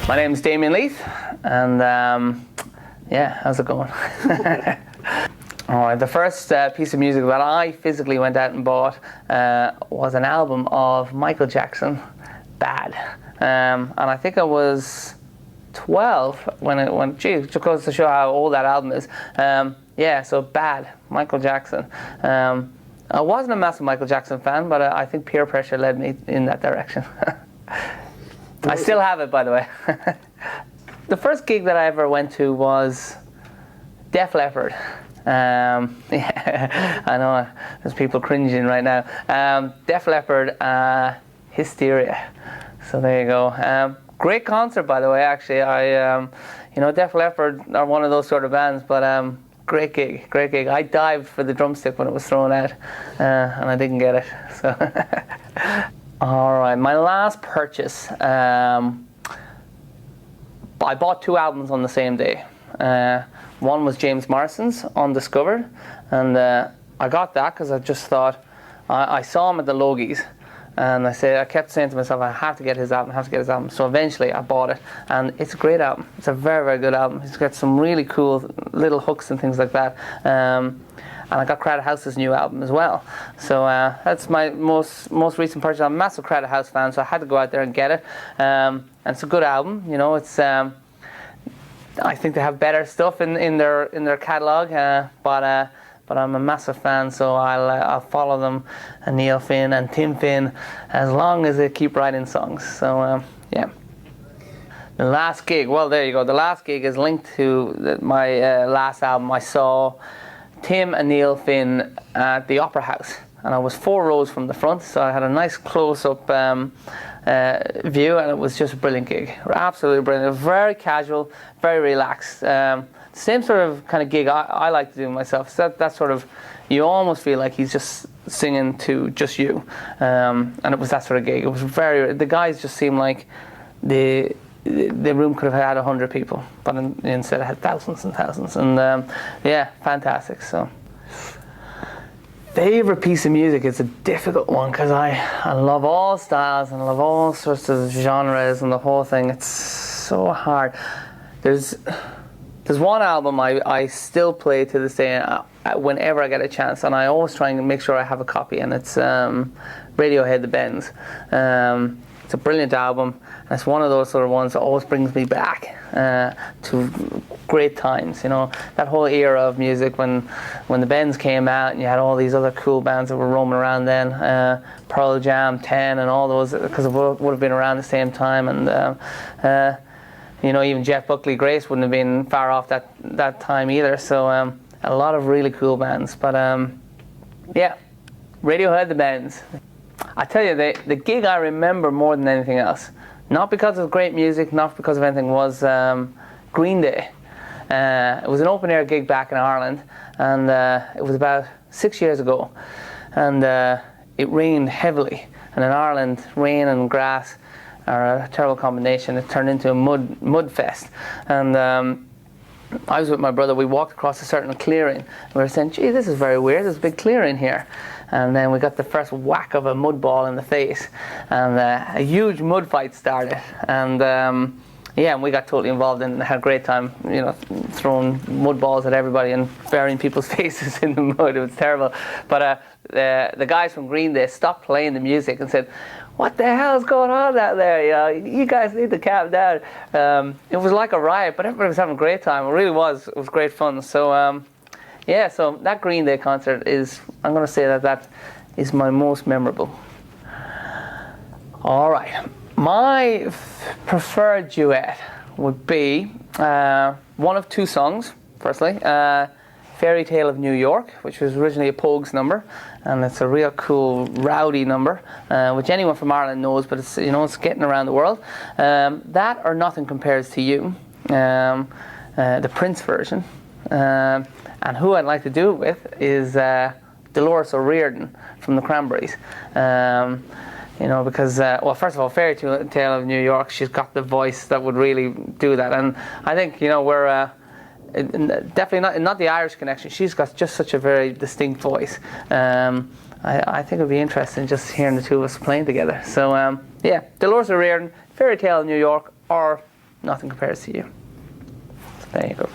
My name's Damien Leith, and yeah, how's it going? Alright, the first piece of music that I physically went out and bought was an album of Michael Jackson, Bad. And I think I was 12 when it went, geez, just goes to show how old that album is. Yeah, so Bad, Michael Jackson. I wasn't a massive Michael Jackson fan, but I think peer pressure led me in that direction. I still have it, by the way. The first gig that I ever went to was Def Leppard. Yeah, I know there's people cringing right now. Def Leppard, Hysteria. So there you go. Great concert, by the way. Actually, you know, Def Leppard are one of those sort of bands, but great gig, great gig. I dived for the drumstick when it was thrown out, and I didn't get it. So. All right, my last purchase. I bought 2 albums on the same day. One was James Morrison's Undiscovered, and I got that because I just thought, I saw him at the Logies, and I kept saying to myself, I have to get his album, I have to get his album. So eventually I bought it, and it's a great album. It's a very, very good album. It's got some really cool little hooks and things like that. And I got Crowded House's new album as well. So that's my most recent purchase. I'm a massive Crowded House fan, so I had to go out there and get it. And it's a good album. You know, it's I think they have better stuff in their catalogue, but I'm a massive fan, so I'll follow them, and Neil Finn and Tim Finn, as long as they keep writing songs. So yeah. The last gig, well, there you go. The last gig is linked to my last album. I saw Tim and Neil Finn at the Opera House, and I was 4 rows from the front, so I had a nice close-up view, and it was just a brilliant gig. Absolutely brilliant. Very casual, very relaxed. Same sort of kind of gig I like to do myself. So that sort of, you almost feel like he's just singing to just you, and it was that sort of gig. It was the guys just seemed like the room could have had 100 people, but instead it had thousands and thousands. And yeah, fantastic. So, favorite piece of music is a difficult one because I love all styles and I love all sorts of genres and the whole thing. It's so hard. There's one album I still play to this day whenever I get a chance, and I always try and make sure I have a copy, and it's Radiohead, The Bends. It's a brilliant album, and it's one of those sort of ones that always brings me back to great times. You know, that whole era of music when the Bends came out, and you had all these other cool bands that were roaming around then, Pearl Jam, 10, and all those, because it would have been around the same time, and you know, even Jeff Buckley, Grace wouldn't have been far off that time either. So a lot of really cool bands, but yeah, Radiohead, The Bends. I tell you, the gig I remember more than anything else, not because of great music, not because of anything, was Green Day. It was an open air gig back in Ireland, and it was about 6 years ago, and it rained heavily, and in Ireland, rain and grass are a terrible combination. It turned into a mud fest, and I was with my brother. We walked across a certain clearing, and we were saying, gee, this is very weird, there's a big clearing here. And then we got the first whack of a mud ball in the face, and a huge mud fight started. And yeah, and we got totally involved and had a great time, you know, throwing mud balls at everybody and burying people's faces in the mud. It was terrible. But the guys from Green Day stopped playing the music and said, what the hell's going on out there? You know, you guys need to calm down. It was like a riot, but everybody was having a great time. It really was. It was great fun. So yeah, so that Green Day concert is, I'm going to say that is my most memorable. All right. My preferred duet would be one of 2 songs. Firstly, Fairy Tale of New York, which was originally a Pogues number, and it's a real cool, rowdy number, which anyone from Ireland knows, but it's, you know, it's getting around the world. That or Nothing Compares to You, the Prince version. And who I'd like to do it with is Dolores O'Riordan from the Cranberries. You know, because, well, first of all, Fairy Tale of New York, she's got the voice that would really do that. And I think, you know, we're definitely not the Irish connection. She's got just such a very distinct voice. I think it would be interesting just hearing the two of us playing together. So, yeah, Dolores O'Riordan, Fairy Tale of New York, or nothing compares to you. So there you go.